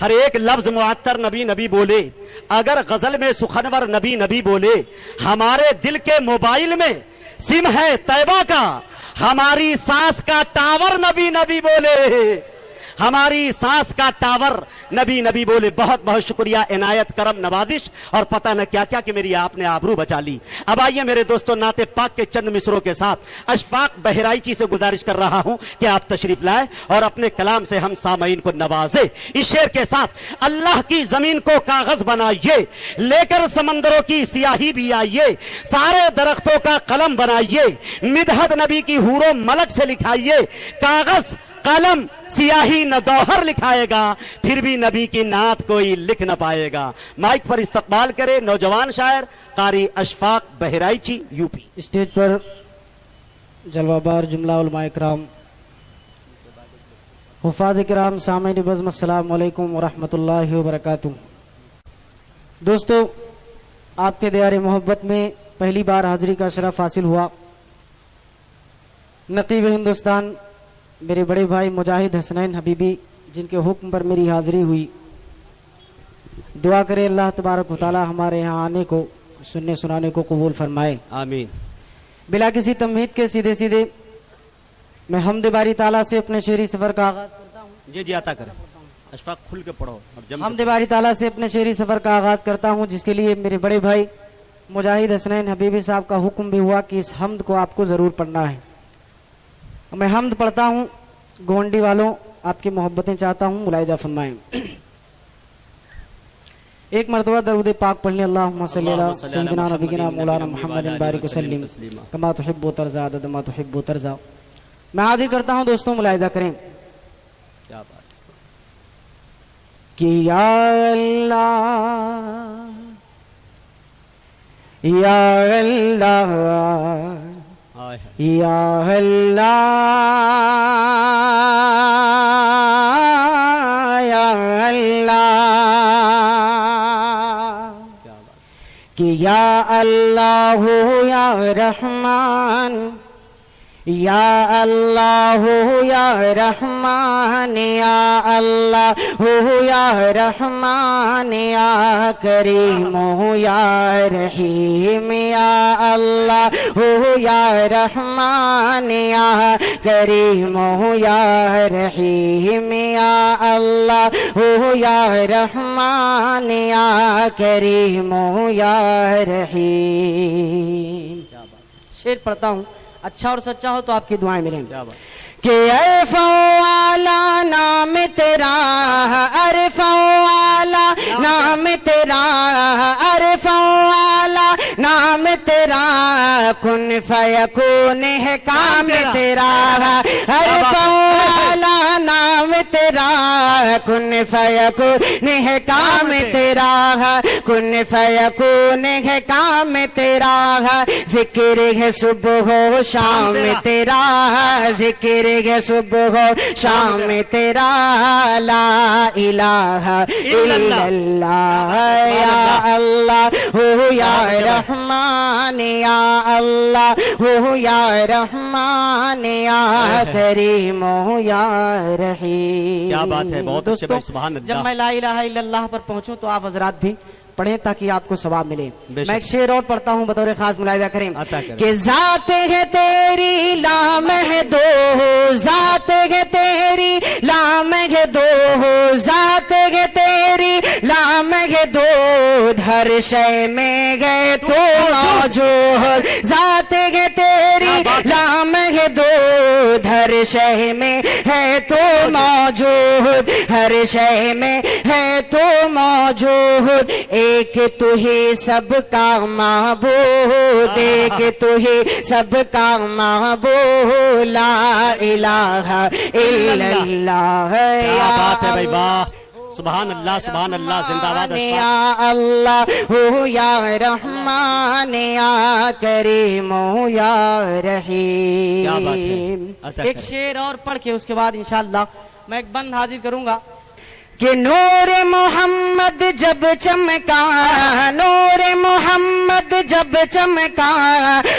ہر ایک لفظ معطر نبی نبی بولے، اگر غزل میں سخنور نبی نبی بولے، ہمارے دل کے موبائل میں سم ہے طیبہ کا، ہماری سانس کا ٹاور نبی نبی بولے، ہماری سانس کا ٹاور نبی نبی بولے۔ بہت بہت شکریہ، عنایت، کرم، نوازش اور پتہ نہ کیا کیا کہ میری آپ نے آبرو بچا لی۔ اب آئیے میرے دوستوں، نعت پاک کے چند مصروں کے ساتھ اشفاق بہرائچی سے گزارش کر رہا ہوں کہ آپ تشریف لائیں اور اپنے کلام سے ہم سامعین کو نوازے۔ اس شعر کے ساتھ: اللہ کی زمین کو کاغذ بنائیے، لے کر سمندروں کی سیاہی بھی آئیے، سارے درختوں کا قلم بنائیے، مدحت نبی کی حور و ملک سے لکھائیے، کاغذ قلم سیاہی نہ گوہر لکھائے گا، پھر بھی نبی کی نعت کوئی لکھ نہ پائے گا۔ مائک پر استقبال کرے نوجوان شاعر قاری Ashfaq Bahraichi U P. Stage پر جلوہ بار جملہ علماء کرام، حفاظ کرام، سامعین بزم، السلام علیکم ورحمۃ اللہ وبرکاتہ۔ دوستو، آپ کے دیار محبت میں پہلی بار حاضری کا شرف حاصل ہوا۔ نقیب ہندوستان میرے بڑے بھائی مجاہد حسنین حبیبی، جن کے حکم پر میری حاضری ہوئی، دعا کرے اللہ تبارک و تعالی ہمارے یہاں آنے کو، سننے سنانے کو قبول فرمائے، آمین۔ بلا کسی تمہید کے سیدھے سیدھے میں حمد باری تعالیٰ سے اپنے شعری سفر کا آغاز کرتا ہوں۔ جی عطا کریں، اشفاق کھل کے پڑھو۔ حمد باری تعالیٰ سے اپنے شعری سفر کا آغاز کرتا ہوں، جس کے لیے میرے بڑے بھائی مجاہد حسنین حبیبی صاحب کا حکم بھی ہوا کہ اس حمد کو آپ کو ضرور پڑھنا ہے۔ میں حمد پڑھتا ہوں، گونڈی والوں آپ کی محبتیں چاہتا ہوں، ملاحظہ فرمائیں۔ ایک مرتبہ درود پاک پڑھنے، اللہم صلی علی سیدنا نبینا مولانا محمد بارک وسلم کما تحب ترضا عدد ما تحب ترضا۔ میں حاضر کرتا ہوں دوستوں، ملاحظہ کریں کہ یا اللہ یا اللہ یا اللہ یا اللہ، کہ یا اللہ یا رحمان، یا اللہ یا رحمان، یا اللہ یا رحمان، یا کریم یا رحیم، یا اللہ یا رحمان، یا کریم یا رحیم، یا اللہ یا رحمان، یا کریم یا رحیم۔ شعر پڑھتا ہوں، اچھا اور سچا ہو تو آپ کی دعائیں ملیں گی۔ کہ عرف والا نام تیرا، عرف والا نام تیرا، عرف والا نام تیرا، کن فیکون ہے کام تیرا، عرف والا نام تیرا، کن فیکون ہے کام تیرا، کن فیکون ہے کام تیرا، ذکر ہے صبح و شام تیرا، ذکر ہے صبح و شام تیرا، لا الہ الا اللہ، یا اللہ یا رحمان، یا اللہ یا رحمان، یا کریم یا رحیم۔ کیا بات ہے، بہت اچھے بھائی، سبحان اللہ۔ جب میں لا الہ الا اللہ پر پہنچوں تو آپ حضرات بھی پڑھیں تاکہ آپ کو ثواب ملے۔ میں ایک شعر اور پڑھتا ہوں، بطور خاص ملاحظہ کریں کہ ذات ہے تیری لام ہے دو، ذات ہے تیری لام ہے دو، ذات ہے تیری لام ہے دو، ہر شے میں ہے تو موجود، ذات ہے تیری لام ہے دو، ہر شے میں ہے تو موجود، ہر شے میں ہے تو موجود، ایک تو ہی سب کا معبود، ایک تو ہی سب کا معبود، لا الہ الا اللہ۔ کیا بات ہے بھائی، واہ، سبحان اللہ سبحان اللہ، زندہ باد۔ یا اللہ یا رحمان، یا کریم یا رحیم۔ ایک شعر اور پڑھ کے اس کے بعد انشاءاللہ میں ایک بند حاضر کروں گا کہ نور محمد محمد جب چمکا نور محمد جب چمکا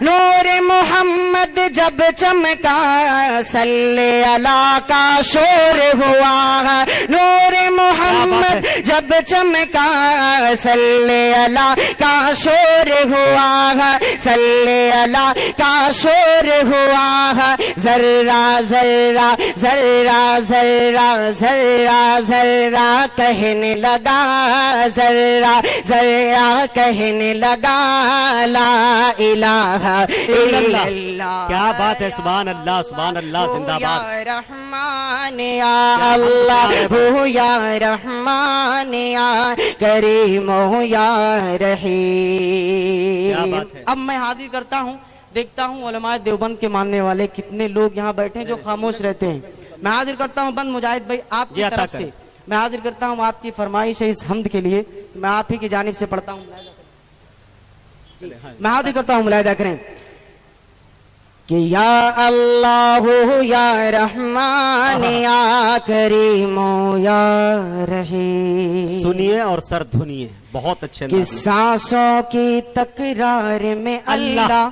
نور محمد جب چمکا صلی اللہ کا شور ہوا نور محمد جب چمکا صلی اللہ کا شور ہوا صلی اللہ کا شور ہوا ذرہ ذرہ ذرہ ذرہ ذرہ ذرہ کہنے لگا ذرہ ذرہ کہنے لگا لا الہ الا اللہ. کیا بات ہے، سبحان اللہ سبحان اللہ، زندہ باد. یا رحمان یا اللہ ہو یا رحمان یا کریم ہو یا رحیم. کیا بات ہے. اب میں حاضر کرتا ہوں، دیکھتا ہوں علماء دیوبند کے ماننے والے کتنے لوگ یہاں بیٹھے ہیں جو خاموش رہتے ہیں. میں حاضر کرتا ہوں بند مجاہد بھائی آپ کی طرف سے، میں حاضر کرتا ہوں آپ کی فرمائش ہے اس حمد کے لیے، میں آپ ہی کی جانب سے پڑھتا ہوں. میں حاضر کرتا ہوں، ملاحظہ کریں کہ یا اللہ یا رحمان یا کریم یا رحیم. سنیے اور سر دھنیے، بہت اچھے کہ سانسوں کی تکرار میں اللہ،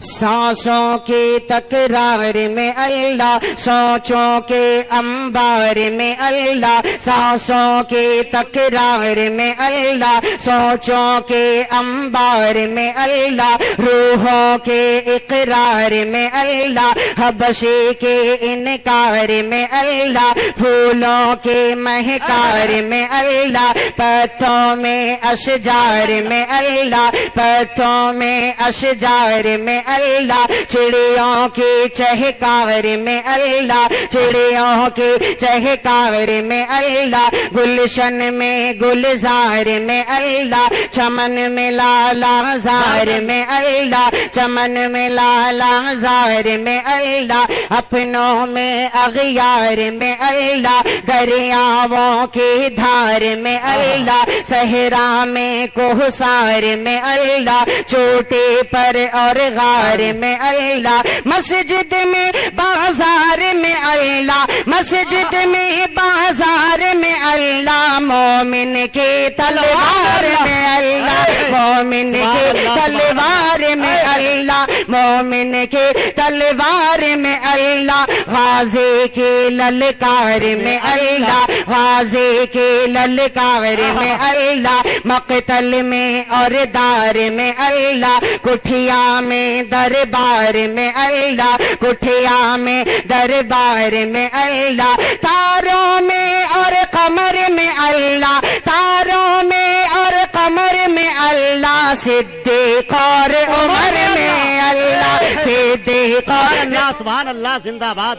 سانسوں کی تکرار میں اللہ، سوچوں کے انبار میں اللہ، سانسوں کی تکرار میں اللہ، سوچوں کے انبار میں اللہ، روحوں کے اقرار میں اللہ، حبشی کے انکار میں اللہ، پھولوں کے مہکار میں اللہ، پتوں میں اشجار میں اللہ، پتوں میں اشجار میں اللہ، چڑیوں کی چہکار میں اللہ، چڑیوں کی چہکار میں اللہ، گلشن میں گلزار میں اللہ، چمن میں لالا زار میں اللہ، چمن میں لالا زار میں اللہ، اپنوں میں اغیار میں اللہ، دریاؤں کی دھار میں اللہ، صحرا میں کوہسار میں اللہ، چوٹی پر اور غار میں اللہ، مسجد میں بازار میں اللہ، مسجد میں بازار میں اللہ، مومن کی تلوار میں اللہ، مومن کی تلوار میں اللہ، مومن کی تلوار میں اللہ، غازی کی للکار میں اللہ، غازی کی للکار میں اللہ، مقتل میں اور دار میں اللہ، کٹھیا میں دربار میں اللہ، کٹھیا میں دربار میں اللہ، تاروں میں اور قمر میں اللہ، تاروں میں اور قمر میں اللہ، صدیق اور عمر میں اللہ، صدیق اور اللہ سبحان اللہ، زندہ باد.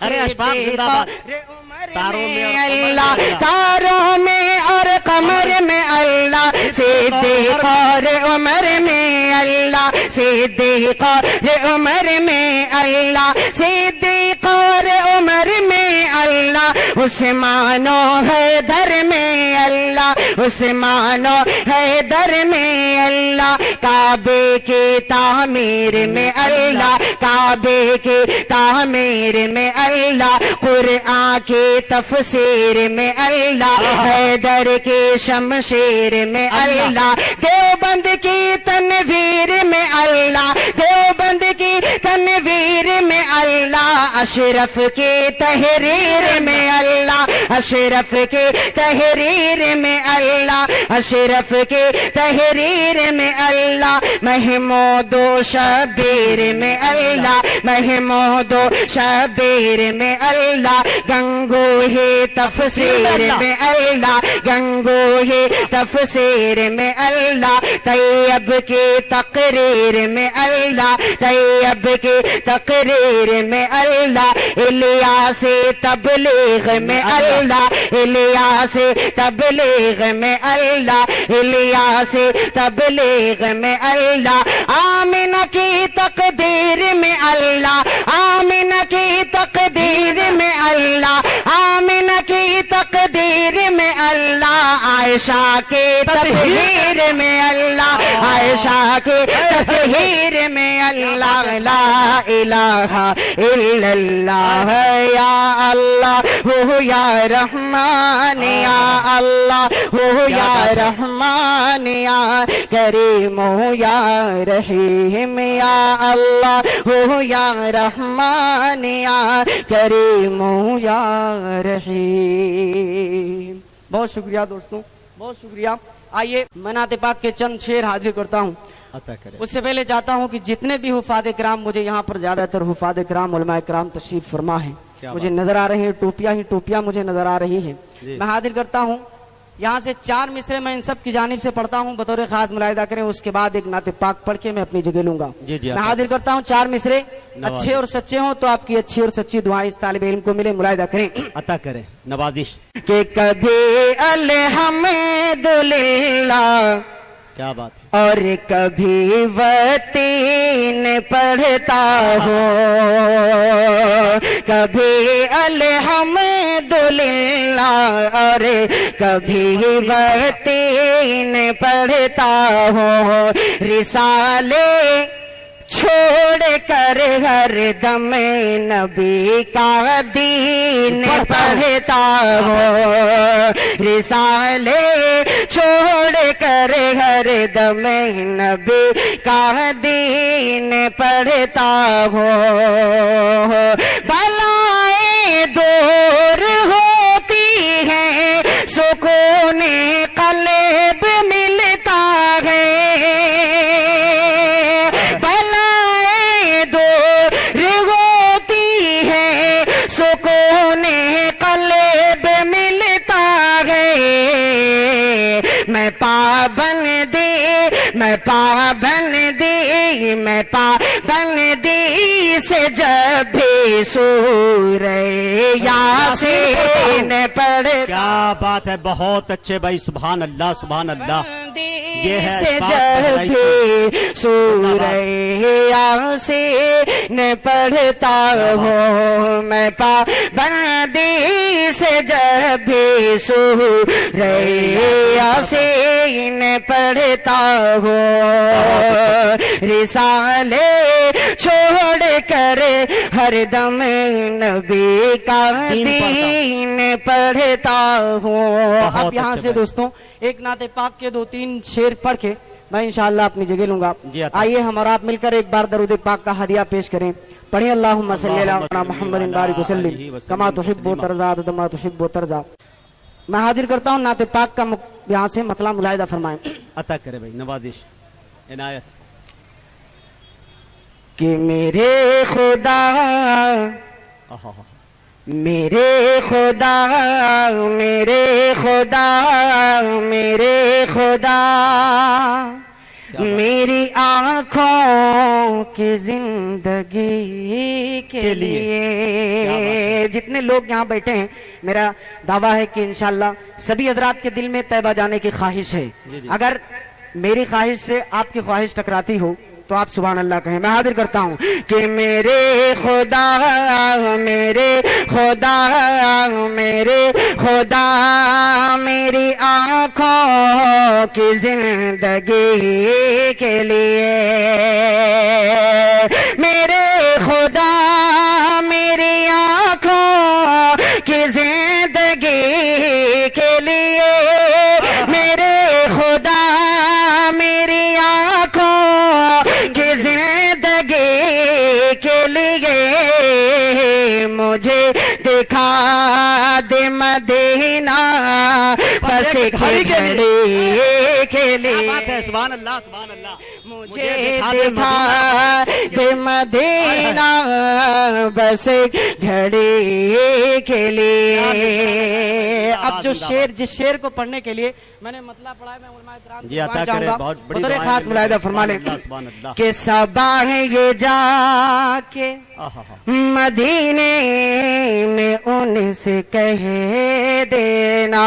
ارے اشفاق زندہ باد. تاروں میں اللہ، تاروں میں اور قمر میں اللہ، صدیق اور عمر میں اللہ، صدیق اور عمر میں اللہ، صدیق اور عمر میں اللہ، عثمان و حیدر میں اللہ، عثمان و حیدر میں اللہ، کعبے کی تعمیر میں اللہ، کعبے کی تعمیر میں اللہ، قرآن کی تفسیر میں اللہ، حیدر کی شمشیر میں اللہ، دیوبند کی تنویر میں اللہ، دیوبند کی تنویر میں اللہ، اشرف کی تحریر میں اللہ، اشرف کی تحریر میں اللہ، اشرف کی تحریر میں اللہ، محمود و شبیر میں اللہ، محمود و شبیر میں اللہ، گنگوہی تفسیر میں اللہ، گنگوہی تفسیر میں اللہ، طیب کی تقریر میں اللہ، طیب کی تقریر میں اللہ، الیاس تبلیغ میں اللہ، الیاس تبلیغ میں اللہ، الیاس تبلیغ میں اللہ، آمنہ کی تقدیر میں اللہ، آمنہ کی تقدیر میں اللہ، آمنہ کی تقدیر میں اللہ، عائشہ کے تطہیر میں اللہ، عائشہ کے تطہیر میں اللہ، لا الہ الا اللہ یا اللہ ہو یا رحمان یا اللہ ہو یا رحمان یا کریم ہو یا رحیم یا اللہ ہو یا رحمان یا کریم ہو یا رحیم۔ بہت شکریہ دوستوں، بہت شکریہ۔ آئیے میں نعت پاک کے چند شعر حاضر کرتا ہوں۔ اس سے پہلے چاہتا ہوں کہ جتنے بھی حفاظ کرام، مجھے یہاں پر زیادہ تر حفاظ کرام علماء کرام تشریف فرما ہے، مجھے نظر آ رہے ہیں، ٹوپیاں ہی ٹوپیاں مجھے نظر آ رہی ہیں۔ میں حاضر کرتا ہوں یہاں سے 4 مصرے میں ان سب کی جانب سے پڑھتا ہوں، بطور خاص ملاحظہ کریں، اس کے بعد ایک نعت پاک پڑھ کے میں اپنی جگہ لوں گا۔ میں حاضر کرتا ہوں 4 مصرے اچھے اور سچے ہوں تو آپ کی اچھی اور سچی دعائیں اس طالب علم کو ملے، ملاحظہ کریں، عطا کریں، نوازش۔ کہ کبھی الحمدللہ، کیا بات ہے، اور کبھی وطین پڑھتا ہو، کبھی الحمدللہ اور کبھی وطین پڑھتا ہو، رسالے چھوڑ کر ہر دم نبی کا دین پڑھتا ہو، رسالے چھوڑ کر ہر دم نبی کا دین پڑھتا ہو، بلائیں دور ہوتی ہیں سکون قلب ملتا ہے، میں پابندی سے جب بھی سورہ یاسین پڑھ، کیا بات ہے، بہت اچھے بھائی، سبحان اللہ سبحان اللہ۔ یہ ہے جب بھی سورہ یاسین پڑھتا ہوں، میں پابندی سے جب بھی سورہ یاسین پڑھتا ہوں، رسالے چھوڑ کر ہر دم نبی کا دین پڑھتا ہوں۔ اب یہاں سے دوستوں ایک نعت پاک کے 2-3 شعر پڑھ کے میں انشاءاللہ اپنی جگہ لوں گا۔ آئیے ہم اور آپ مل کر ایک بار درود پاک کا ہدیہ پیش کریں، پڑھیں اللہم صلی علی محمد بارک وسلم کما تحب و ترضا عدد ما تحب و ترضا۔ میں حاضر کرتا ہوں نعت پاک کا یہاں سے مطلع ملاحظہ فرمائیں، عطا کرے بھائی، نوازش، عنایت۔ کہ میرے خدا میرے خدا میرے خدا میرے خدا میری آنکھوں کی زندگی کے لیے، جتنے لوگ یہاں بیٹھے ہیں میرا دعویٰ ہے کہ انشاءاللہ سبھی حضرات کے دل میں طیبہ جانے کی خواہش ہے، اگر میری خواہش سے آپ کی خواہش ٹکراتی ہو تو آپ سبحان اللہ کہیں۔ میں حاضر کرتا ہوں کہ میرے خدا میرے خدا میرے خدا میری آنکھوں کی زندگی کے لیے، میرے خدا میری آنکھوں کی زندگی کے لیے، میرے خدا میری آنکھوں کی زندگی کے لیے، مجھے دکھا دے مدینہ بس گھڑی کے لیے، سبحان اللہ سبحان اللہ، مجھے دکھا دے مدینہ بس گھڑی کے لیے۔ اب جو شعر جس شعر کو پڑھنے کے لیے میں نے مطلع پڑھا ہے، میں علماء کرام جی عطا کرے، بہت بڑی بطور خاص ملاحظہ فرما لیں کہ صبا ہے یہ جا کے مدینے میں ان سے کہہ دینا،